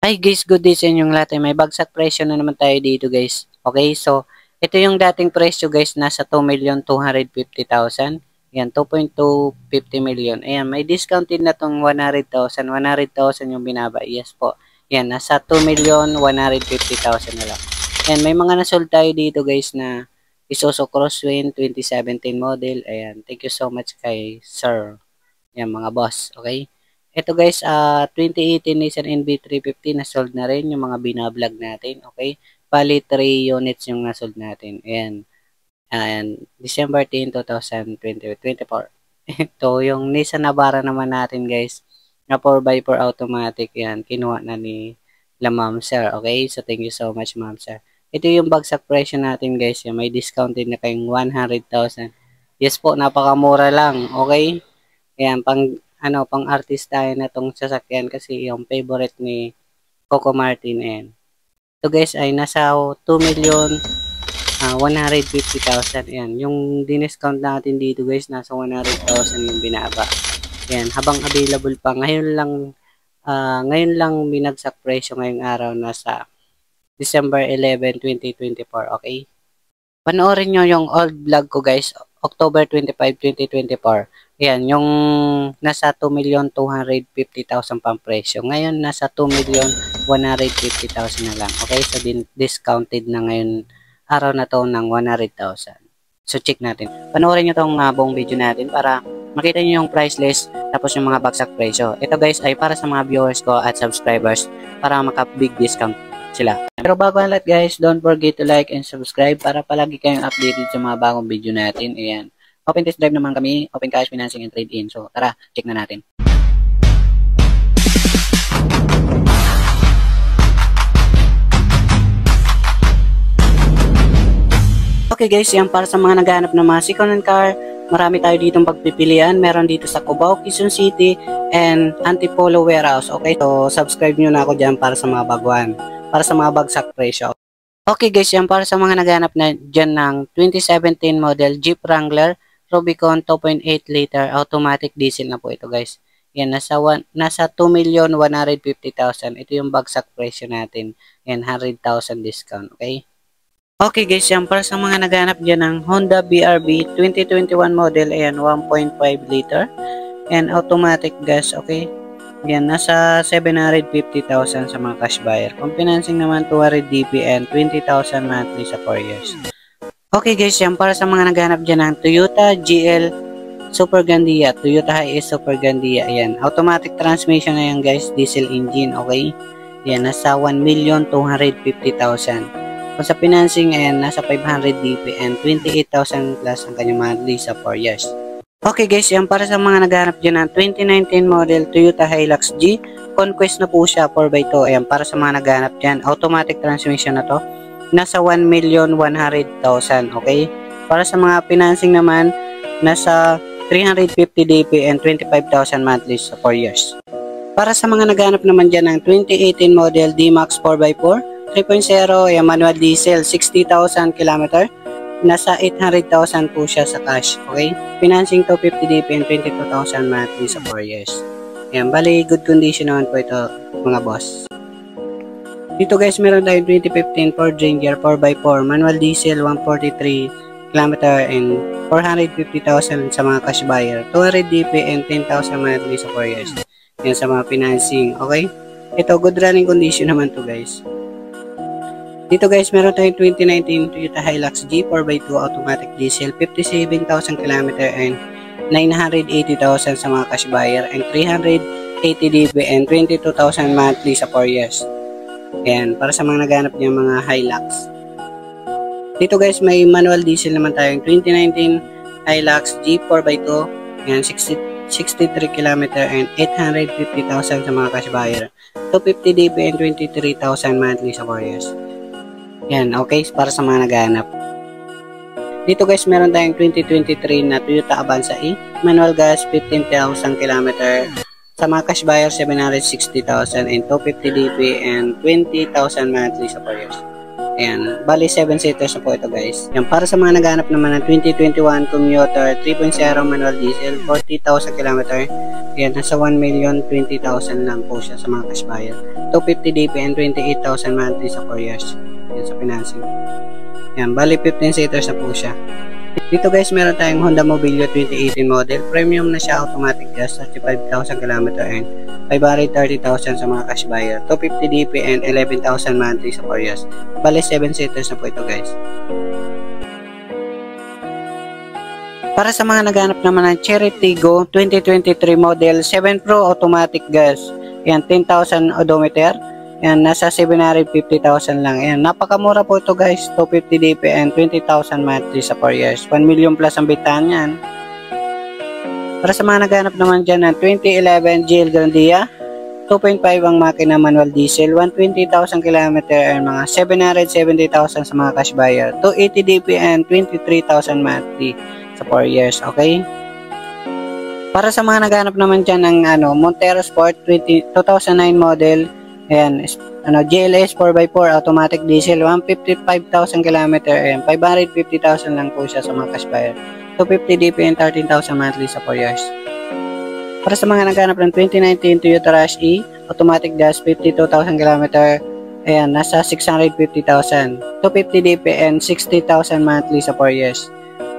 Ay guys, good day sa inyong lahat. May bagsak presyo na naman tayo dito guys. Okay, so ito yung dating presyo guys, nasa 2,250,000. Yan, 2.250 million. Ayan, may discounted na tong 100,000. 100,000 yung binaba. Yes po. Yan, nasa 2,150,000 na lang. Yan, may mga nasold tayo dito guys na Isuzu Crosswind 2017 model. Ayan, thank you so much kay Sir. Yan mga boss, okay? Ito guys, 2018 Nissan NV350 na sold na rin yung mga binablog natin, okay? Bali 3 units yung nasold natin. Ayan. And December 10, 2024. Ito yung Nissan Navara naman natin guys. Na 4x4 automatic yan. Kinuha na ni Ma'am Sir, okay? So thank you so much Ma'am Sir. Ito yung bagsak presyo natin guys. Yan, may discounted na kayong 100,000. Yes po, napakamura lang, okay? Ayan, pang artist tayo na tong sasakyan kasi yung favorite ni Coco Martin. Ayan. Ito guys ay nasa 2,150,000. Ayan, yung diniscount natin dito guys, nasa 100,000 yung binaba. Ayan, habang available pa. Ngayon lang binagsak presyo ngayong araw, nasa December 11, 2024. Okay? Panoorin nyo yung old vlog ko guys, October 25, 2024. Ayan, yung nasa 2,250,000 pang presyo. Ngayon, nasa 2,150,000 na lang. Okay, so discounted na ngayon araw na to ng 100,000. So, check natin. Panoorin nyo tong buong video natin para makita nyo yung price list tapos yung mga bagsak presyo. Ito guys ay para sa mga viewers ko at subscribers para maka-big discount sila. Pero bago ang lahat guys, don't forget to like and subscribe para palagi kayong updated sa mga bagong video natin. Ayan. Open test drive naman kami, open cash, financing, and trade-in. So, tara, check na natin. Okay guys, yan para sa mga naghahanap ng mga second-hand car. Marami tayo ditong pagpipilian. Meron dito sa Cubao, Quezon City, and Antipolo Warehouse. Okay, so subscribe nyo na ako dyan para sa mga baguhan. Para sa mga bagsak presyo. Okay guys, yan para sa mga naghahanap na dyan ng 2017 model Jeep Wrangler Rubicon 2.8 liter automatic diesel na po ito guys. Yan, nasa 2,150,000. Ito yung bagsak presyo natin. Yan, 100,000 discount. Okay? Okay guys, yan para sa mga naghahanap dyan ng Honda BRV 2021 model. Ayan, 1.5 liter. And automatic gas. Okay? Yan, nasa 750,000 sa mga cash buyer. Kung financing naman, 200 DPN, 20,000 monthly sa 4 years. Okay guys, yan para sa mga naghanap dyan ng Toyota GL Super Gandia, Toyota Hiace Super Gandia. Ayan, automatic transmission na yan guys, diesel engine, okay? Yan, nasa 1,250,000. Kung sa financing, ayan, nasa 500 DPN, 28,000 plus ang kanyang monthly sa 4 years. Okay guys, yan para sa mga naghanap dyan ng 2019 model Toyota Hilux G. Conquest na po siya, 4x2. Ayan, para sa mga naghanap dyan, automatic transmission na to. Nasa 1,100,000, okay? Para sa mga financing naman, nasa 350 DP and 25,000 monthly sa 4 years. Para sa mga naghanap naman dyan ng 2018 model D-Max 4x4, 3.0, manual diesel, 60,000 km, nasa 800,000 po siya sa cash, okay? Financing 250 DP and 22,000 monthly sa 4 years. Ayan, bali, good condition naman po ito, mga boss. Dito guys, meron tayong 2015 Ford Ranger 4x4, manual diesel, 143 km and 450,000 sa mga cash buyer, 200 DP and 10,000 monthly sa 4 years. Yan sa mga financing, okay? Ito, good running condition naman to guys. Dito guys, meron tayong 2019 Toyota Hilux G 4x2 automatic diesel, 57,000 km and 980,000 sa mga cash buyer and 380 DP and 22,000 monthly sa 4 years. Ayan, para sa mga naghanap niya mga Hilux. Dito guys, may manual diesel naman tayong 2019 Hilux G 4x2. Ayan, 63 km and 850,000 sa mga cash buyer. 250 DP and 23,000 monthly sa 4 years. Ayan, okay, para sa mga naghanap. Dito guys, meron tayong 2023 na Toyota Avanza E. Manual gas, 15,000 km. Sa mga cash buyer, 760,000 and 250 DP and 20,000 monthly sa 4 years. Ayan, bali 7 seaters na po ito guys. Ayan, para sa mga naghahanap naman ng 2021 commuter 3.0 manual diesel, 40,000 km. Ayan, nasa 1,020,000 lang po siya sa mga cash buyer. 250 DP and 28,000 monthly sa 4 years. Ayan, sa financing. Ayan, bali 15 seaters na po siya. Dito guys, meron tayong Honda Mobilio 2018 model. Premium na siya, automatic gas, 35,000 km and 530,000 sa mga cash buyer. 250 DP and 11,000 monthly sa 4 years. Bale, 7 seaters na po ito guys. Para sa mga naghanap naman ng Cherry Tiggo 2023 model 7 Pro automatic gas. Yan, 10,000 odometer. Yan, nasa 750,000 lang. Yan, napakamura po ito guys. 250 DP and 20,000 monthly sa 4 years. 1 million plus ang bitaan yan. Para sa mga naghanap naman dyan ng 2011 GL Grandia, 2.5 ang makina manual diesel, 120,000 km and mga 770,000 sa mga cash buyer. 280 DP and 23,000 monthly sa 4 years. Okay? Para sa mga naghanap naman dyan ng Montero Sport 2009 model, ayan, GLS 4x4 automatic diesel, 155,000 km and 550,000 lang po siya sa mga cash buyer. 250 DP and 13,000 monthly sa 4 years. Para sa mga naghanap ng 2019 Toyota Rush E automatic gas, 52,000 km, ayan, nasa 650,000. 250 DP and 60,000 monthly sa 4 years.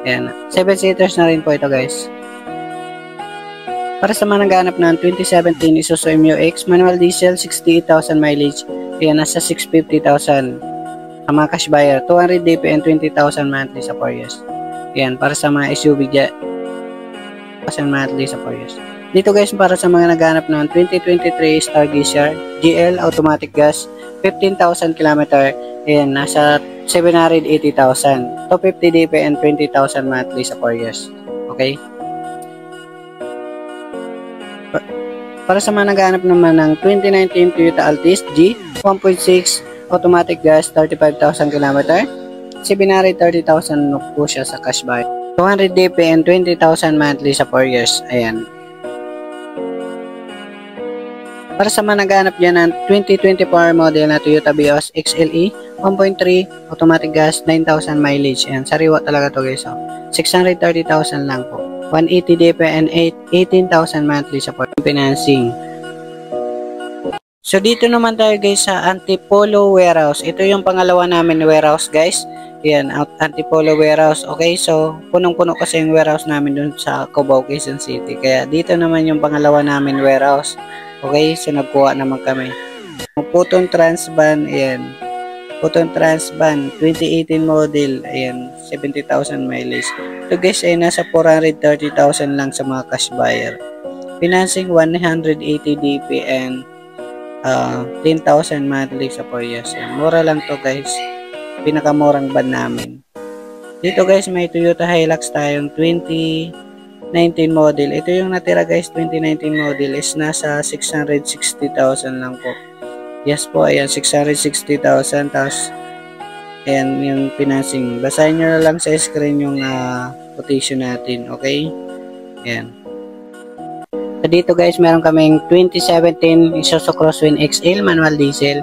Ayan, 7 seaters na rin po ito guys. Para sa mga naghanap ng 2017 Isuzu MU-X manual diesel, 68,000 mileage, ayan, nasa 650,000 sa mga cash buyer. 200 DP and 20,000 monthly sa 4 years. Ayan, para sa mga SUV dyan, 1,000 monthly sa 4 years. Dito guys, para sa mga naghanap ng 2023 Stargazer GL automatic gas, 15,000 km, ayan, nasa 780,000. 250 DP and 20,000 monthly sa 4 years. Okay? Para sa mga naghahanap naman ng 2019 Toyota Altis G 1.6 automatic gas, 35,000 km, 730,000 po siya sa cash buy. 200 DP and 20,000 monthly sa 4 years. Ayan. Para sa mga naghahanap dyan ng 2024 model na Toyota Vios XLE 1.3 automatic gas, 9,000 mileage. Ayan, sariwa talaga to guys. 630,000 lang po. 180 DP and 18,000 monthly sa financing. So dito naman tayo guys sa Antipolo Warehouse. Ito yung pangalawa namin warehouse guys. Yan, Antipolo Warehouse. Okay, so punong-puno kasi yung warehouse namin dun sa Cubao, Quezon City. Kaya dito naman yung pangalawa namin warehouse. Okay, so nagkuha naman kami. Photon Transban, ayan. Photon Transban 2018 model, ayan, 70,000 mileage. Ito guys ay nasa 430,000 lang sa mga cash buyer. Financing 180 DP and 10,000 monthly sa 4 years. Ayan, mura lang to guys. Pinakamurang van namin. Dito guys may Toyota Hilux tayong 2019 model. Ito yung natira guys, 2019 model is nasa 660,000 lang po. Yes po, ayan, 660,000. Tapos ayan yung financing. Basahin nyo na lang sa screen yung quotation natin. Okay? Ayan. So dito guys meron kaming 2017 Isuzu Crosswind XL manual diesel.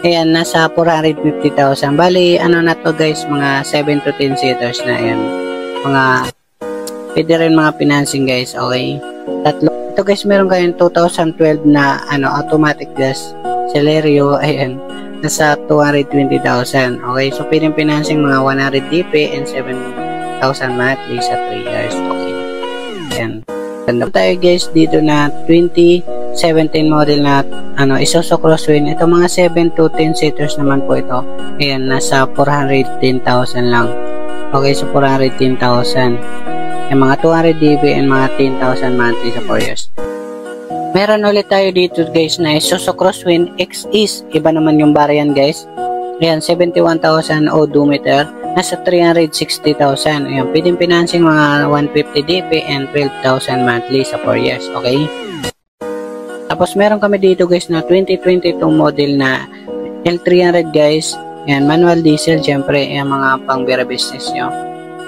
Ayan, nasa 450,000. Bali, ano na to guys, mga 7 to 10 seaters na yan. Mga, pwede rin mga financing guys, okay? Tatlo. Ito guys, meron kayong 2012 na automatic gas Celerio, ayan, nasa 220,000. Okay, so pwede financing mga 100 DP and 7,000 monthly sa 3 years. Okay. Ayan. Ganda tayo guys dito na 2017 model na Isuzu Crosswind. Ito mga 7 to 10 seaters naman po ito. Ayan, nasa 410,000 lang. Okay, so 410,000. Yung mga 200 DB and mga 10,000 monthly sa 4 years. Meron ulit tayo dito guys na Isuzu Crosswind XS. Iba naman yung variant guys. Ayan, 71,000 odometer. Nasa 360,000. Ayan, pwedeng financing mga 150 DP and 12,000 monthly sa 4 years. Okay? Tapos meron kami dito guys na 2022 model na L300 guys. Ayan, manual diesel. Siyempre, ayan, mga pang beer business nyo.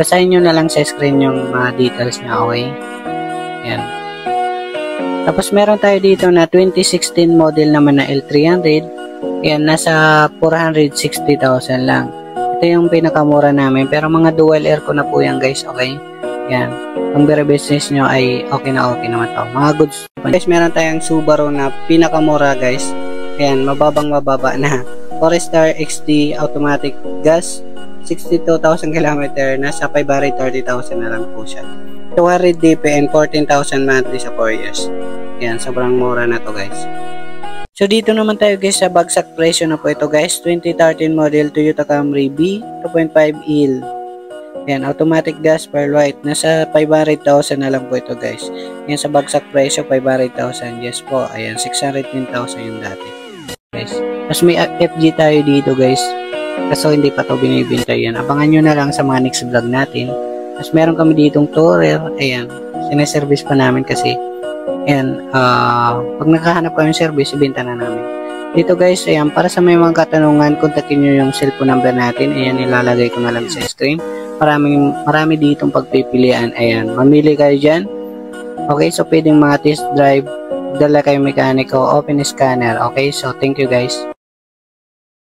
Basahin nyo na lang sa screen yung mga details niya. Okay? Ayan. Tapos meron tayo dito na 2016 model naman na L300. Ayan, nasa 460,000 lang. Ito yung pinakamura namin. Pero mga dual air ko na po yan guys. Okay? Ayan. Kung very business nyo ay okay naman to. Mga goods. Guys, meron tayong Subaru na pinakamura guys. Ayan, mababa na. Forester XD automatic gas. 62,000 km. Nasa 530,000 na lang po siya. 200 DPN, 14,000 monthly sa 4 years. Ayan, sobrang mura na to guys. So dito naman tayo guys sa bagsak presyo na po ito guys. 2013 model Toyota Camry B 2.5 EL. Ayan, automatic gas pearl white. Nasa 500,000 na lang po ito guys. Ayan, sa bagsak presyo 500,000. Yes po. Ayan, 610,000 yung dati. Guys. Tapos may FG tayo dito guys. Kaso hindi pa to binibenta yan. Abangan nyo na lang sa mga next vlog natin. Tapos meron kami ditong Tourer. Ayan, sineservice pa namin kasi. Ayan, pag nakahanap kami ng service, ibenta na namin. Dito guys, ayan, para sa may mga katanungan, kontakin nyo yung cellphone number natin. Ayan, ilalagay ko na lang sa screen. Marami ditong pagpipilian. Ayan, mamili kayo dyan. Okay, so pwedeng mga test drive, dala kayo mekaniko, open scanner. Okay, so thank you guys.